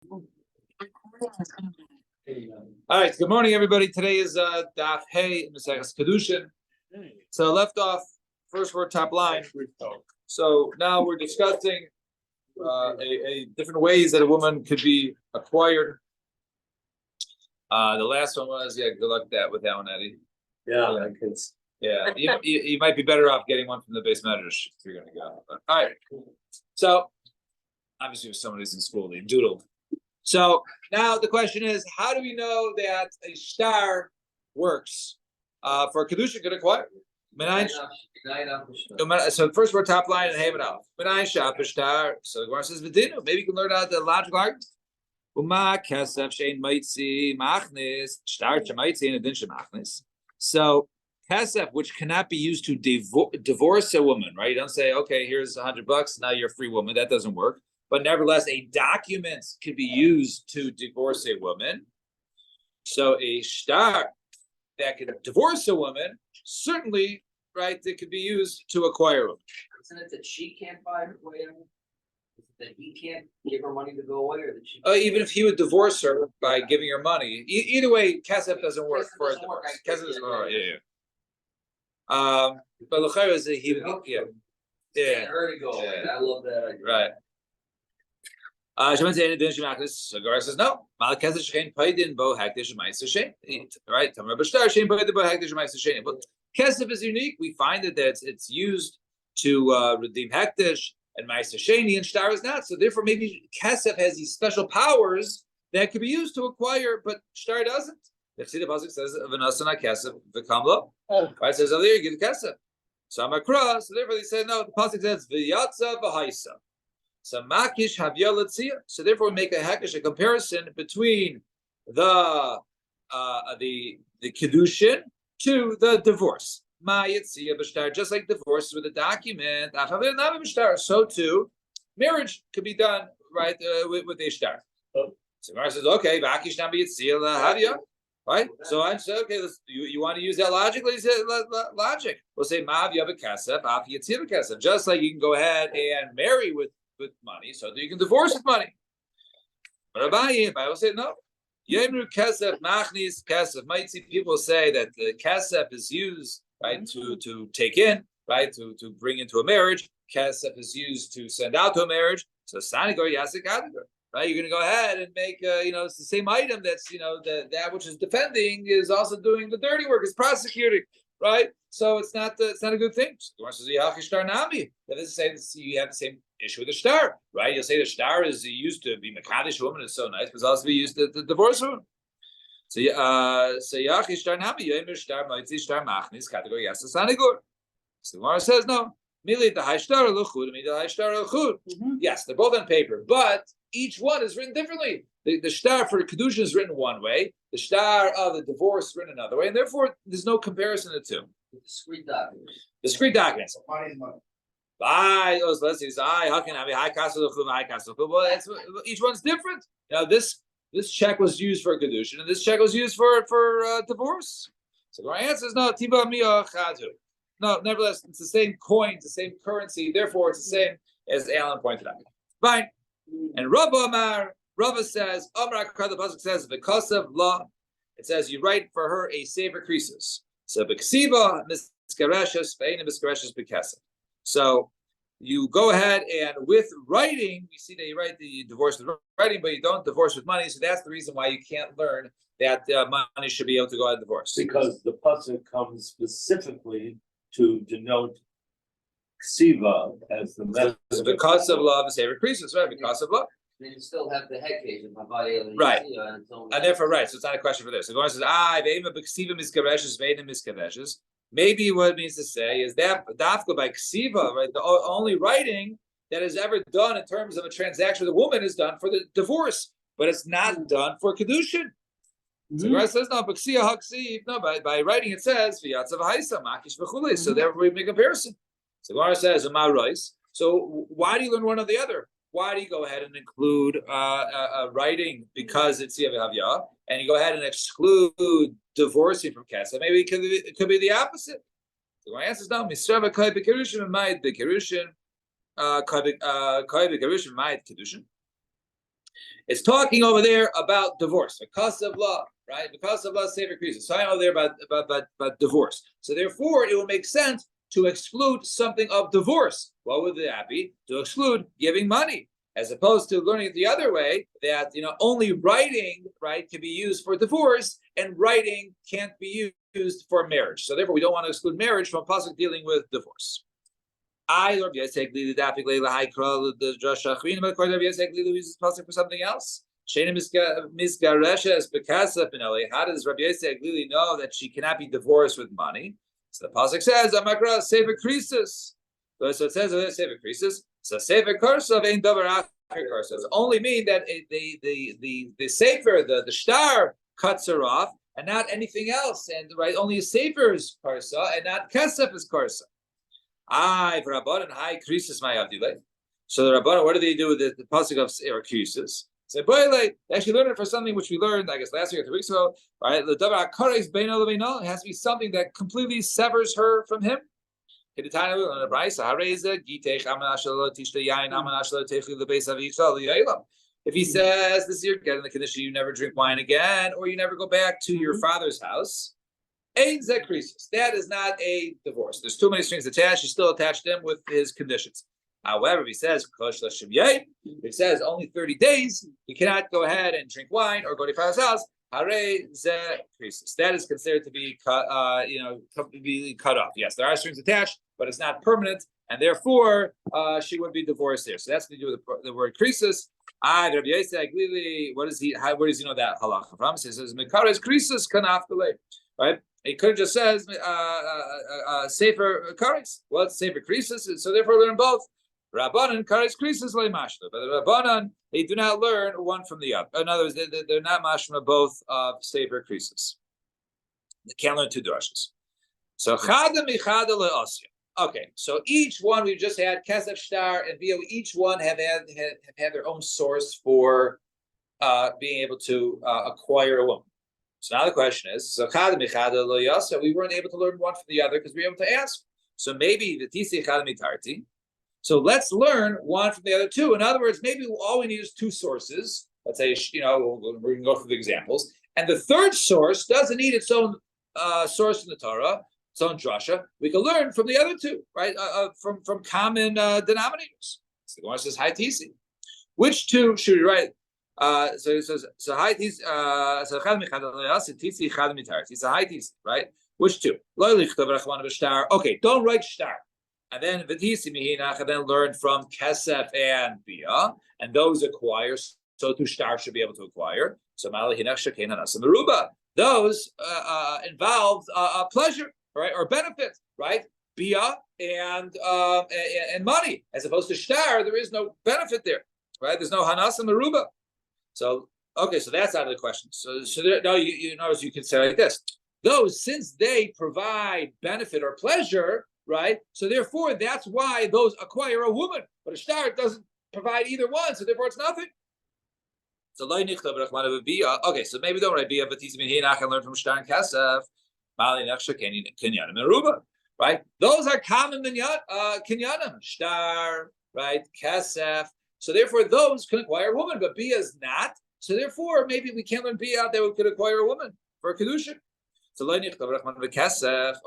All right. Good morning, everybody. Today is Daf Hey Maseches Kedushin. So left off first word top line. So now we're discussing a different ways that a woman could be acquired. The last one was good luck with that one, Eddie. Yeah, you might be better off getting one from the base measures if you're going to go. But, all right. So obviously, if somebody's in school, they doodle. So now the question is, how do we know that a star works for a kedusha could acquire? So first we're top line and have it off. So the Gemara says, maybe you can learn out the logical argument. So kesef, which cannot be used to divorce a woman, right? You don't say, okay, here's $100, now you're a free woman. That doesn't work. But nevertheless, a document can be used to divorce a woman. So a shtar that could divorce a woman, certainly, right, it could be used to acquire a woman. Isn't it that she can't buy her way out? That he can't give her money to go away, or that she? Even if he would divorce her by giving her money, either way, kesef doesn't work for a divorce. Kesef doesn't work. But l'chayr is he would, Her to go away. I love that idea. Right. So Gemara says no. Right? But kesef is unique. We find that it's used to redeem hektish, and ma'aser sheni, and shtar is not. So therefore, maybe kesef has these special powers that could be used to acquire, but shtar doesn't. Let's see, the pasuk says v'nasana kesef v'kamlo. Right? It says over there you get the kesef. So I'm across. So therefore, they said no. The pasuk says v'yatza v'haisa. So makish havya. So therefore, we make a comparison between the kedushin to the divorce. Just like divorce with a document, so too, marriage could be done right with a shtar. So Gemara says, okay, makish havya. Right? So I say, okay, you want to use that logic? Let's say logic. We'll say mav yavakasef, af yitzivakasef. Just like you can go ahead and marry with money, so that you can divorce with money. But Bible said no. Yemru kesef machnis kesef. Might see people say that the kesef is used right to take in, right to bring into a marriage. Kesef is used to send out to a marriage. So sanigor yasik adigur. Right, you're going to go ahead and make it's the same item that's that which is defending is also doing the dirty work, is prosecuting. Right, so it's not a good thing. The Gemara says that is saying you have the same issue with the shtar, right? You'll say the shtar is used to be mekadesh woman, is so nice, but it's also be used to divorce woman. So yachi shtar nami yomer shtar moitzi shtar machnis category yasa sanigur. So the Gemara says no. Mili the high shtar luchud, mili the high shtar luchud. Yes, they're both on paper, but each one is written differently. The shtar for kedusha is written one way. The shtar of the divorce is written another way, and therefore there's no comparison of the two. The discrete documents. Discrete documents. money is money. Let's see. How can I be high castle? Well, each one's different. This check was used for kedusha, and this check was used for divorce. So the answer is no. Tiba miya chadu. No, nevertheless, it's the same coin, it's the same currency. Therefore, it's the same as Alan pointed out. Fine. And Rava says, the pasuk says, because of law, it says you write for her a saver creases. So b'ksiva miskareshes ve'ena miskareshes b'kesef. So you go ahead and with writing, we see that you write the divorce with writing, but you don't divorce with money. So that's the reason why you can't learn that money should be able to go out and divorce. Because the pasuk comes specifically to denote ksiva as the method. Because of love, the saver creases, right? Because of love. Then you still have the head case of my body. Right. And therefore, right. So it's not a question for this. So the one says, maybe what it means to say is that dafka by ksiva, right? The only writing that is ever done in terms of a transaction with a woman is done for the divorce, but it's not done for kedushin. So the Gemara says no, but no, by writing it says v'yatzav haisa makish v'chulei. So therefore we make a comparison. So the Gemara says rice. So why do you learn one or the other? Why do you go ahead and include writing because it's Yavya, and you go ahead and exclude divorcing from kesef? Maybe it could be the opposite. So my answer is no. Misrava kai b'kerushin and ma'id b'kerushin, kai b'kerushin ma'id kedushin. It's talking over there about divorce, because of law, right? Because of law, safer creases. So I know there about divorce. So therefore, it would make sense to exclude something of divorce. What would that be? To exclude giving money, as opposed to learning it the other way, that only writing, right, can be used for divorce, and writing can't be used for marriage. So therefore, we don't want to exclude marriage from pasuk dealing with divorce. I Lord Yesek Lili Dapik Leila High Kral the Joshua Queen, but Kord Yesek Lili uses pasuk for something else. Shana Misgaresha as Bekasa Pinelli. How does Rabbi Yesek Lili know that she cannot be divorced with money? So the pasuk says, "Amakra Sefer Krisis." So it says Sefer Krisis. So Sefer Kursav ain't Davar Acher Kursav. It only mean that the Sefer, the star cuts her off, and not anything else. And right, only a Sefer is Kursa, and not Kesef is Kursa. For Rabbanan, high krisis my avdile. So the Rabbanan, what do they do with the pasuk of krisis? Say, boy, they actually learn it for something which we learned, I guess, last week or 2 weeks ago. Right? The davar kares beino lebeino. It has to be something that completely severs her from him. If he says this year, get in the condition you never drink wine again, or you never go back to your father's house. That is not a divorce. There's too many strings attached. He's still attached to him with his conditions. However, if he says only 30 days, you cannot go ahead and drink wine or go to your father's house. That is considered to be completely cut off. Yes, there are strings attached, but it's not permanent, and therefore she would be divorced there. So that's to do with the word krisis. What does he? Where does he know that halacha from? He says mekares krisis kanaf delay. Right? It could have just says Sefer Kares. Well, it's Sefer Krisis, so therefore learn both. Rabbanan Kares Krisis le mashma. But the Rabbanan, they do not learn one from the other. In other words, they're not mashma both of Sefer Krisis. They can't learn two drushes. So chada michada le'asya. Okay, so each one we've just had Kesef Shtar and Bio. Each one have had their own source for being able to acquire a woman. So now the question is, so we weren't able to learn one from the other because we were able to ask. So maybe the tisi mitarti. So let's learn one from the other two. In other words, maybe all we need is two sources. Let's say, we're going to go through the examples. And the third source doesn't need its own source in the Torah, its own drasha. We can learn from the other two, right? From common denominators. So the Gemara says, hi tisi. Which two should we write? So it says, so high tis, so high tis, right? Which two? Okay, don't write shtar. And then and then learn from kesef and bia, and those acquire. So to shtar should be able to acquire. So those involve pleasure, right, or benefit, right? Bia and money, as opposed to shtar, there is no benefit there, right? There's no hanas and meruba. So okay, so that's out of the question. So there, no, you notice you can say like this: those, since they provide benefit or pleasure, right? So therefore, that's why those acquire a woman. But a shtar doesn't provide either one, so therefore it's nothing. So okay, so maybe don't write bia, but I can learn from shtar and kasef. Right? Those are common kinyanim, shtar, right? Kasef. So therefore, those can acquire a woman, but bia is not. So therefore, maybe we can't learn bia out there. We could acquire a woman for a kedusha. So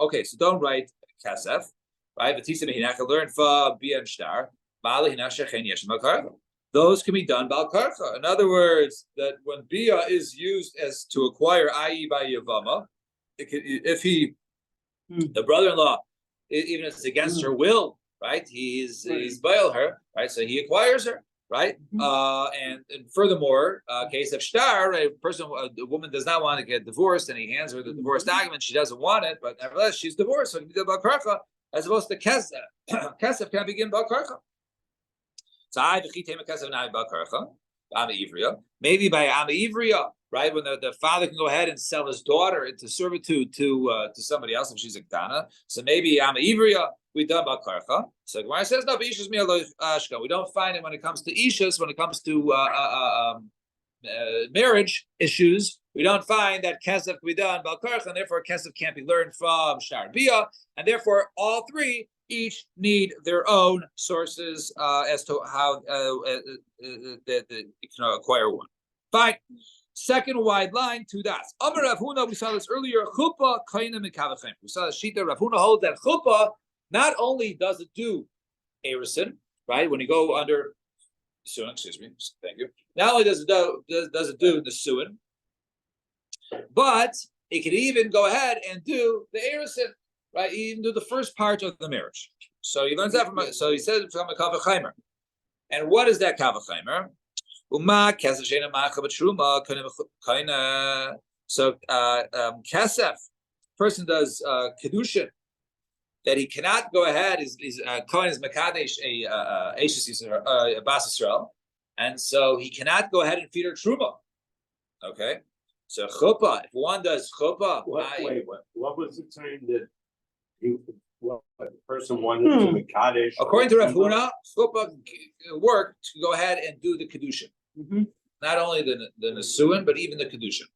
okay, so don't write kasef, right? But I can learn for bia and shtar. Those can be done bal karcha. In other words, that when bia is used as to acquire, i.e., by yavama, if the brother-in-law, even if it's against her will, right? He's bail her, right? So he acquires her, right? And furthermore, case of shtar, a woman does not want to get divorced, and he hands her the divorce document. She doesn't want it, but nevertheless, she's divorced. So it can be done bal karcha, as opposed to kesef. Kesef can begin bal karcha. So I v'chitema kesef now bal karcha. Ama ivriya, maybe by ama ivriya, right? When the father can go ahead and sell his daughter into servitude to somebody else if she's a ktana. So maybe ama ivriya we done bal karcha. So Gemara says no, but ishas mi'alo ashka. We don't find it when it comes to ishas, when it comes to marriage issues. We don't find that kesef can be done bal karcha, and therefore kesef can't be learned from shtar bia, and therefore all three each need their own sources as to how that you can acquire one. Fine. Second wide line, 2 dots. Amar Rav Huna, we saw this earlier. Chuppah kaina mikavachem. We saw the shita. Rav Huna holds that chuppah not only does it do erison, right? When you go under suin, excuse me, thank you. Not only does it do the suin, but it can even go ahead and do the erison, right? Even do the first part of the marriage. So he learns that from. So he says from a kavachaymer. And what is that kavachaymer? So kesef, person does kedushin that he cannot go ahead. Kohen is mekadesh a bas Yisrael, and so he cannot go ahead and feed her truma. Okay, so chuppah. If one does chuppah, what was the time that what the person wanted to mekadesh? According to Rav Huna, chuppah worked to go ahead and do the kedushin. Mm-hmm. Not only the nesuin, but even the kedushin.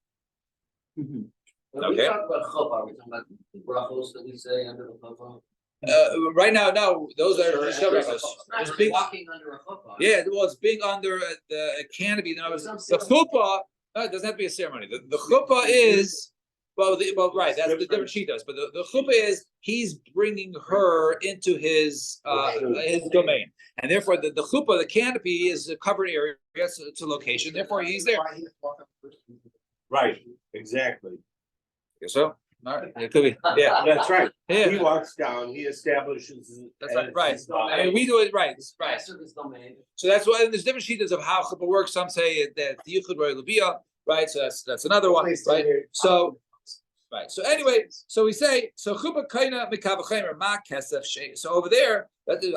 Mm-hmm. Okay. We talk about chuppah. Are we talking about the brachos that we say under the chuppah? Right now, no, those are brachos. It's being walking under a chuppah. Yeah, well, it's being under the canopy. No, the chuppah. No, it doesn't have to be a ceremony. The chuppah is right. That's the different she does. But the chuppah is he's bringing her into his domain, and therefore the chuppah, the canopy, is a covered area. It's a location. Therefore, he's there. Right. Exactly. So, all right, it could be. Yeah, That's right. Yeah. He walks down. He establishes. That's right. I mean, we do it right. Right. So that's why there's different sheets of how chuppah works. Some say that the yichud roy l'bia, right? So that's another one, right? So. Right. So anyway, so we say chuppah kaina mikavachaymer ma kesef shay. So over there,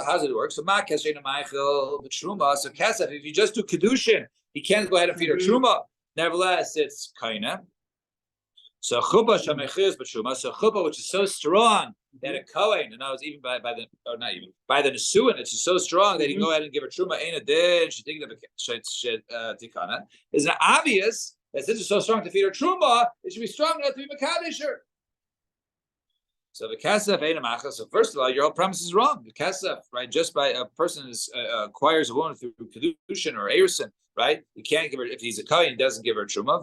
how's it work? So ma kesef ma'achil b'truma. So kesef, if you just do kedushin, he can't go ahead and feed her truma. Nevertheless, it's kaina. So chuppah shamechiz b'truma. So chuppah, which is so strong that a kohen, and I was even by the or not even by the nesuin, it's so strong that he can go ahead and give her truma. Ain't a din. She think of tikana. Is it obvious? That since it's so strong to feed her truma, it should be strong enough to be mekadesh her. So the kesef ain't a macha. So first of all, your whole premise is wrong. The kesef, right? Just by a person acquires a woman through kedushin or erison, right? You can't give her if he's a kohen, he doesn't give her truma.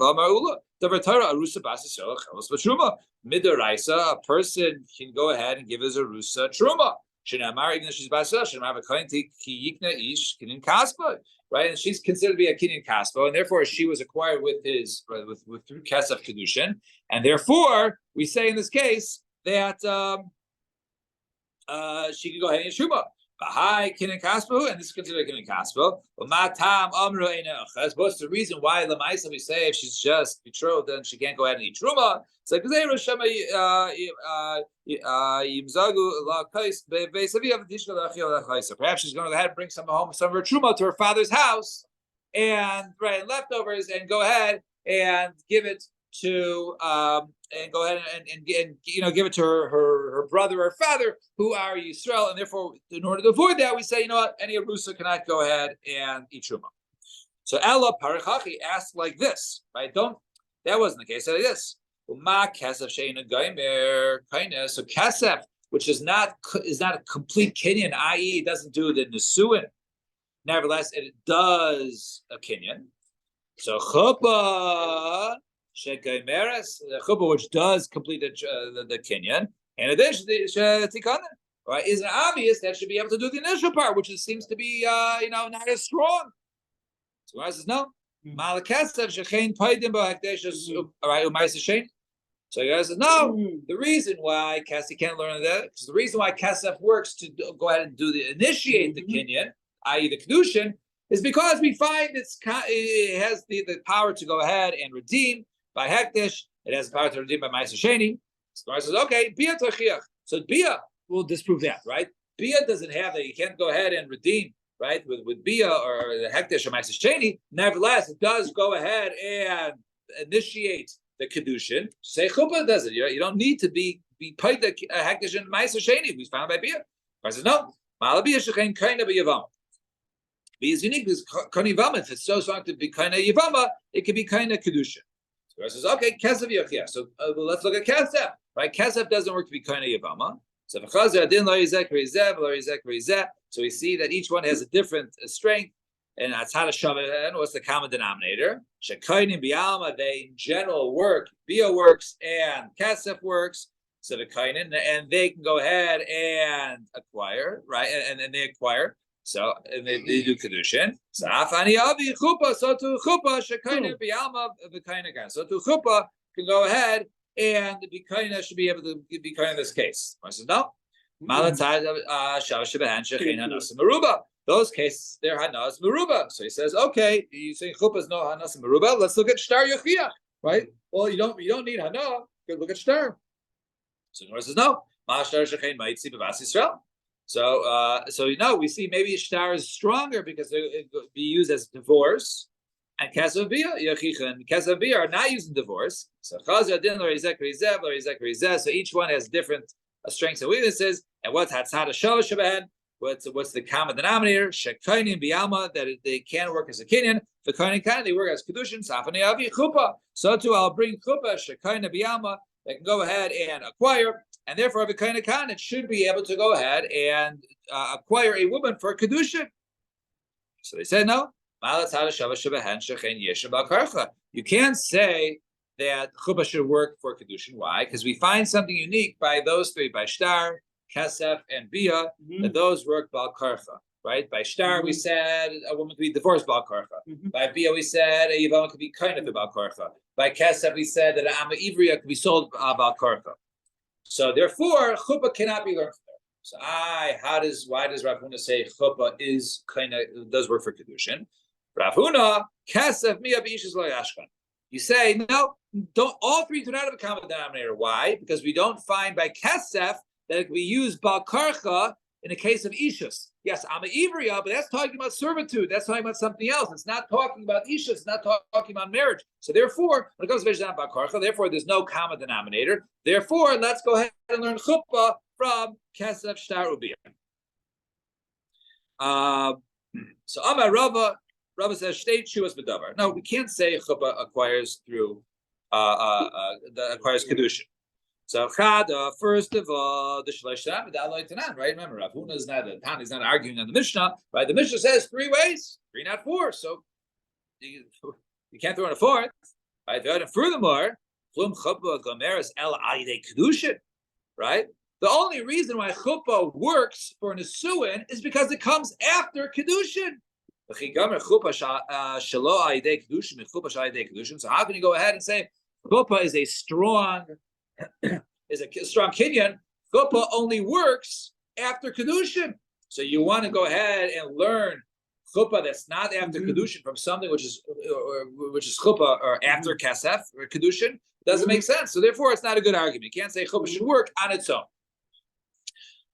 Midaraisa, a person can go ahead and give his arusa truma. Shinamar, even if she's basel, shinamar kohen ki yikna ish kinin kaspa. Right, and she's considered to be a kinyan kaspo, and therefore she was acquired with his with through kesef kedushin, and therefore we say in this case that she can go ahead and shuma. Bahai kinyan kaspo, and this is considered a kinyan kaspo. But matam amru enoch. That's what's the reason why lemaisa we say if she's just betrothed, then she can't go ahead and eat truma. It's like perhaps she's going to go ahead and bring some home, some of her truma to her father's house, and leftovers, and go ahead and give it to and go ahead and give it to her brother or father who are Yisrael, and therefore in order to avoid that, we say any arusa cannot go ahead and eat truma. So Ella Parachachi asked like this, right? That wasn't the case. Like this. So kesef, which is not a complete kinyan, i.e., it doesn't do the nesuin. Nevertheless, it does a kinyan. So chuppah shekaimeres, the chuppah which does complete the kinyan, and additionally tikana, right? Isn't obvious that should be able to do the initial part, which seems to be not as strong. So I says no. Malakesef shechein paidim b'hakdesh right u'ma'aseh sheni. So you guys says no. The reason why Cassie can't learn that, because the reason why Kesef works to go ahead and initiate the kinyan, i.e. the kedushin, is because we find it has the power to go ahead and redeem by hekdesh. It has the power to redeem by ma'aseh sheni. So I says okay, bia tachiach. So bia will disprove that, right? Bia doesn't have that. You can't go ahead and redeem, right, with bia or the hekdesh or ma'aseh sheni. Nevertheless, it does go ahead and initiate the kedushin. Say chuppah does it. You don't need to be paid the hekdesh and ma'aseh sheni. We found by bia. I says no. Malabia shechein kaina b'yavama. Bia is unique because kaina if it's so strong to be kaina yavama, it could be kaina kedushin. So I says okay, kesef yachia. So let's look at kesef. Right, kesef doesn't work to be kaina yavama. So so we see that each one has a different strength, and that's how to shove it. And what's the common denominator? Shekainim bialma, they in general work, Bia works and Kesef works. So the kainin, and they can go ahead and acquire, right? And they acquire. So and they do kedushin. So afani avi chupa. So to chupa shekainim bialma v'kainagan. So to chupa can go ahead and the kaina should be able to be kaina in this case. I said no. Those cases, they're hanas meruba. So he says, okay, you say chuppah no hanas meruba. Let's look at shtar yochia, right? Well, you don't need hana. Look at shtar. So Nor says no. So we see maybe shtar is stronger because it could be used as divorce, and kesavia yochicha and kesavia are not using divorce. So so each one has different strengths and weaknesses. And what's hatzada shavash shabahen? What's the common denominator? Shekainim bialma, that they can work as a kinyan. For kainim they work as kedushin. Safani avi chupa. So too, I'll bring chupa shekainim bialma. They can go ahead and acquire, and therefore, if a it should be able to go ahead and acquire a woman for kedushin. So they said no. You can't say that chuppah should work for kedushin. Why? Because we find something unique by those three, by shtar, kesef, and bia, that those work bal karcha. Right? By shtar, we said a woman could be divorced bal karcha. By bia, we said a yavama could be kind of bal karcha. By kesef, we said that an ama ivriya could be sold bal karcha. So therefore, chuppah cannot be learned from there. So why does Rav Huna say chuppah is kind of does work for kedushin? Rav Huna kesef miya b'ishas lo yashkan. You say no, don't. All three do not have a common denominator. Why? Because we don't find by kesef that it can be used bal karcha in the case of ishus. Yes, I'm an ivriya, but that's talking about servitude. That's talking about something else. It's not talking about ishus. It's not talking about marriage. So therefore, when it comes to vejdan bal karcha, therefore there's no common denominator. Therefore, let's go ahead and learn chuppah from kesef shtar ubiyah. So Amar Rava says state shuas b'davar. No, we can't say chuppah acquires through acquires kedushin. So Chada, first of all, the Shleish Tanan, right? Remember, Rav Huna is not He's not arguing on the Mishnah, right? The Mishnah says 3 ways, 3 not 4. So you can't throw in a fourth, right? And furthermore, Plum Chuppah Gomeres El Aidei Kedushin, right? The only reason why chuppah works for an Isuin is because it comes after Kedushin. So how can you go ahead and say chuppah is a strong kinyan? Chuppah only works after kedushin. So you want to go ahead and learn chuppah that's not after kedushin from something which is chuppah or after kasef or kedushin. Doesn't make sense. So therefore, it's not a good argument. You can't say chuppah should work on its own.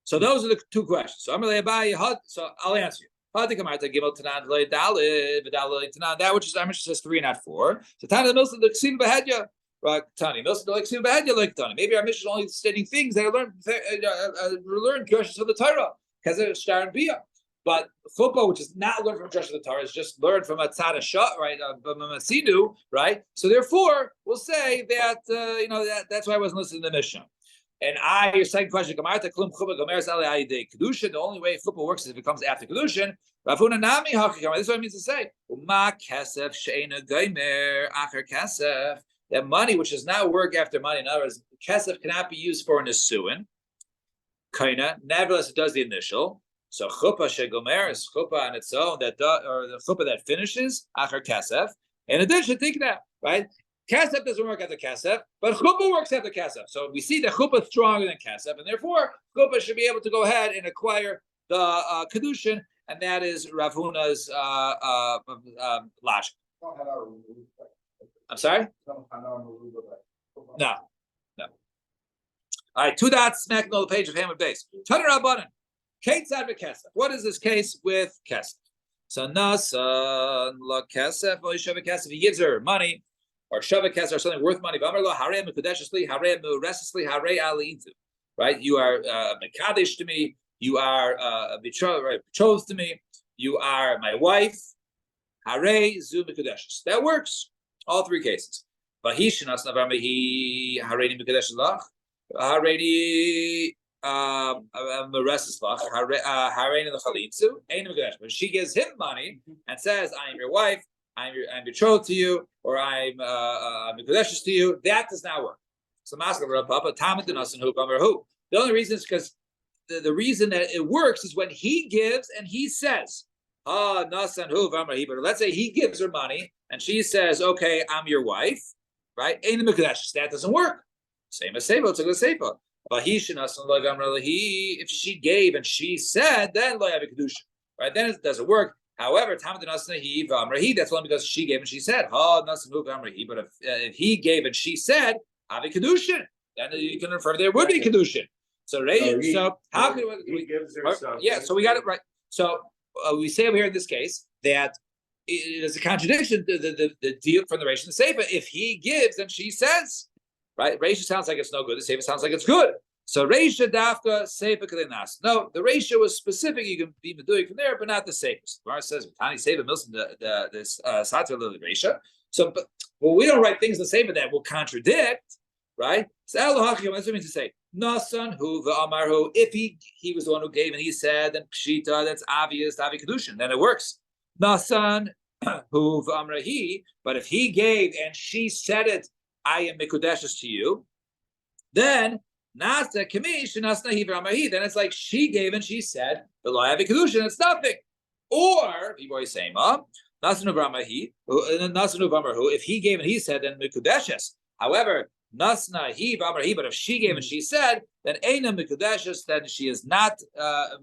So those are the 2 questions. So I'll answer you. That which is our Mishnah says 3 not 4. So Tana Milsa the Ksiv Behedya. Maybe our mission is only stating things that are learned questions of the Torah because of shtar and bia. But chuppah, which is not learned from Josh of the Torah, is just learned from a tzad shot, right? Masinu, right? So therefore, we'll say that that's why I wasn't listening to the Mishnah. And your second question, the only way chuppah works is if it comes after kedushin. This is what it means to say. That money, which does not work after money, in other words, kesef cannot be used for an isuin. Kaina, nevertheless, it does the initial. So chuppah shegomer is chuppah on its own or the chuppah that finishes achar kesef. In addition, think that right, kesef doesn't work after kesef, but chuppah works after kesef. So we see that chuppah is stronger than kesef, and therefore chuppah should be able to go ahead and acquire the kedushin, and that is Rav Huna's logic. I'm sorry? No. All right, 2 dots, smack on the page of Hammer base. Turn around button. Kate's out of Kesef. What is this case with Kesef? So Nasan la Kesef, Kesef. He gives her money, or Shavah Kesef, or something worth money. Right? You are Mekadesh to me. You are betrothed to me. You are my wife. Hare Zu Mekadesh. That works. All 3 cases. But he shinas navarmehi haredi mekadesh lach, haredi when she gives him money and says, "I am your wife, I'm betrothed to you, or I'm Mekudesh to you," that does not work. So the only reason is because the reason that it works is when he gives and he says, but let's say he gives her money and she says, "Okay, I'm your wife," right? That doesn't work. Same as Seifa, took the Seifa. But if she gave and she said, then lo have a kedusha, right? Then it doesn't work. However, that's only because she gave and she said, but if he gave and she said, have a kedusha, then you can infer there would be kedusha. So how can he gives her something? Yeah, so we got it right. So we say over here in this case that it is a contradiction to the deal from the Reish and the Seifa. If he gives and she says, right? Reisha sounds like it's no good. The Seifa sounds like it's good. So Reisha dafka Seifa k'leinas. No, the Reisha was specific. You can be meduik from there, but not the Seifa. The Gemara says Tani Seifa milsim this Satra the Reisha. So, but we don't write things in the Seifa that will contradict, right? So what does it mean to say? Nasan hu v'amar hu. If he was the one who gave and he said, then pshita, that's obvious, avi kedushin, then it works. Nasan hu v'amar he. But if he gave and she said it, I am mikudeshes to you, then nasa kamish nasna he v'amar he. Then it's like she gave and she said, but lo have kedushin, it's nothing. Or people are saying, nasan hu v'amar he, nasan hu v'amar hu. If he gave and he said, then mikudeshes. However, Nasna he v'amar he, but if she gave and she said, then Eina Mikudeshes, then she is not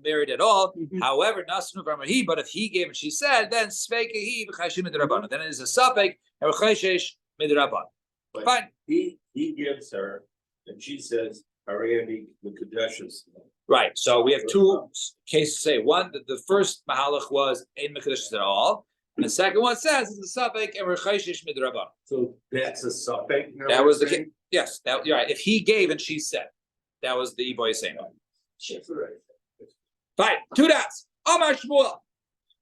married at all. However, Nasna v'amar he, but if he gave and she said, then Sveika he v'chayshim midrabanan. Then it is a safek and v'chayshesh midrabanan. Fine. He gives her, and she says, "Harayani Mikudeshes." Right. So we have two cases to say. One, the first mahalach was Ein Mikudeshes at all. And the second one says it's a safek and v'chayshesh midrabanan. So that's a safek. That was the case. Yes, that you're right. If he gave and she said, that was the boy saying. Fine, 2 dots. Amar Shmuel.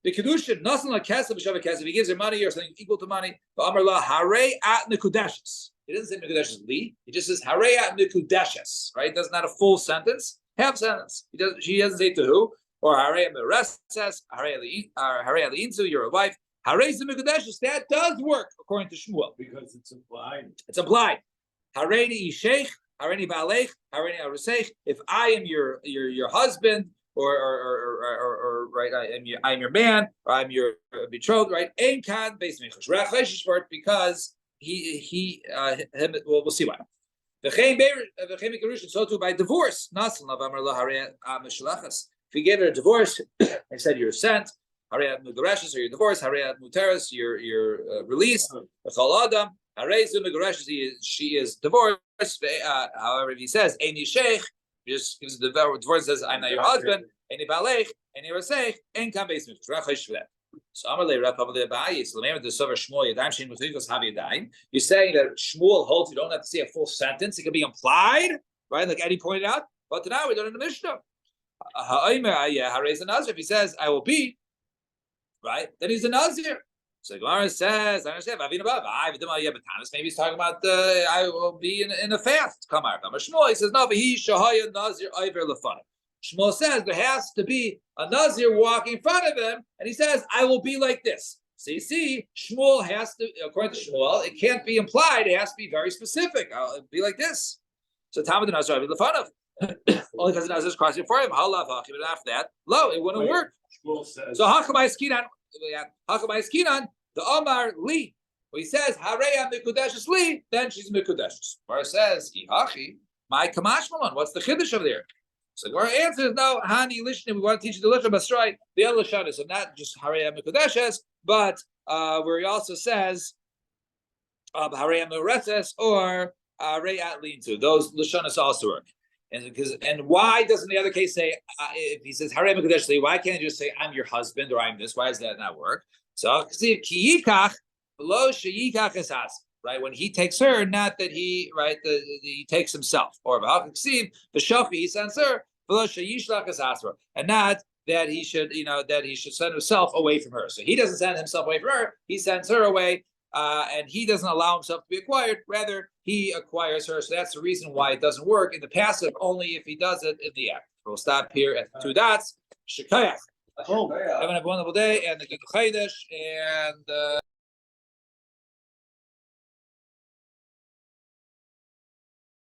The kedusha nothing like kesef b'shavah kesef. He gives her money or something equal to money. But Amar la harei at nekudeshes. He doesn't say nekudeshes li. He just says harei at nekudeshes. Right? That's not a full sentence. Half sentence. She doesn't say to who. Or harei meres says harei aliinsu. You're a wife. Harei nekudeshes. That does work according to Shmuel Because it's implied. It's implied. Hareini Sheikh, Hareini Balech, Hareini Arusech. If I am your husband, or right, I'm your man, or I'm your betrothed, right? Ein kan beis michush. Rachleishish for it because him. Well, we'll see why. V'chein mikurushin. So too by divorce. Nasan lavamar la harei mishlachas. If he gave her a divorce, I said you're sent. Harei mugareshes or you're divorced. Harei muteres, you're released. V'chol adam. She is divorced. However, if he says "Any sheikh," just gives the divorce, says "I'm not your husband." Any balech, any rasech, ain't come basement. So Amalei Rav Pavle Ba'ayis. Remember the Sover Shmuel Yadayim Shein Mutzikos Havi Yadayim. You're saying that Shmuel holds you don't have to say a full sentence; it can be implied, right? Like Eddie pointed out. But now we don't in the Mishnah. If he says "I will be," right, then he's a Nazir. So Gemara says, I understand. Maybe he's talking about I will be in a fast. Come on, Shmuel. He says no, but he shahaya nazir iver lefana. Shmuel says there has to be a nazir walking in front of him, and he says I will be like this. So you see, Shmuel has to, according to Shmuel, it can't be implied. It has to be very specific. I'll be like this. So Talmud nazir iver lefana. Only because the nazir is crossing for him. Halav hakim. After that, lo, it wouldn't work. Shmuel says. So hakamai skinan. Hakamai skinan. The Omar Li, when he says Hareya Mikudeshes Li, then she's Mikudeshes. Where it says Ihachi, my Kamashmalan. What's the chiddush over there? So our answer is no. Hani Lishni. We want to teach you the Lishna Basrai, the other Lashanis, so not just Hareya Mikudeshes, but where he also says Hareya Mureses or Hareya Lintu. Those Lashanis also work. And why doesn't the other case say if he says Hareya Mikudeshes Li? Why can't he just say I'm your husband or I'm this? Why does that not work? So see kiyikach below sheyikach esas, right? When he takes her, not that he he takes himself, or the shofi he sends her below sheyishlach esasra, and not that he should send himself away from her. So he doesn't send himself away from her; he sends her away and he doesn't allow himself to be acquired. Rather, he acquires her. So that's the reason why it doesn't work in the passive, only if he does it in the active. We'll stop here at 2 dots. Shekayach. Have a wonderful day and a good Chodesh and.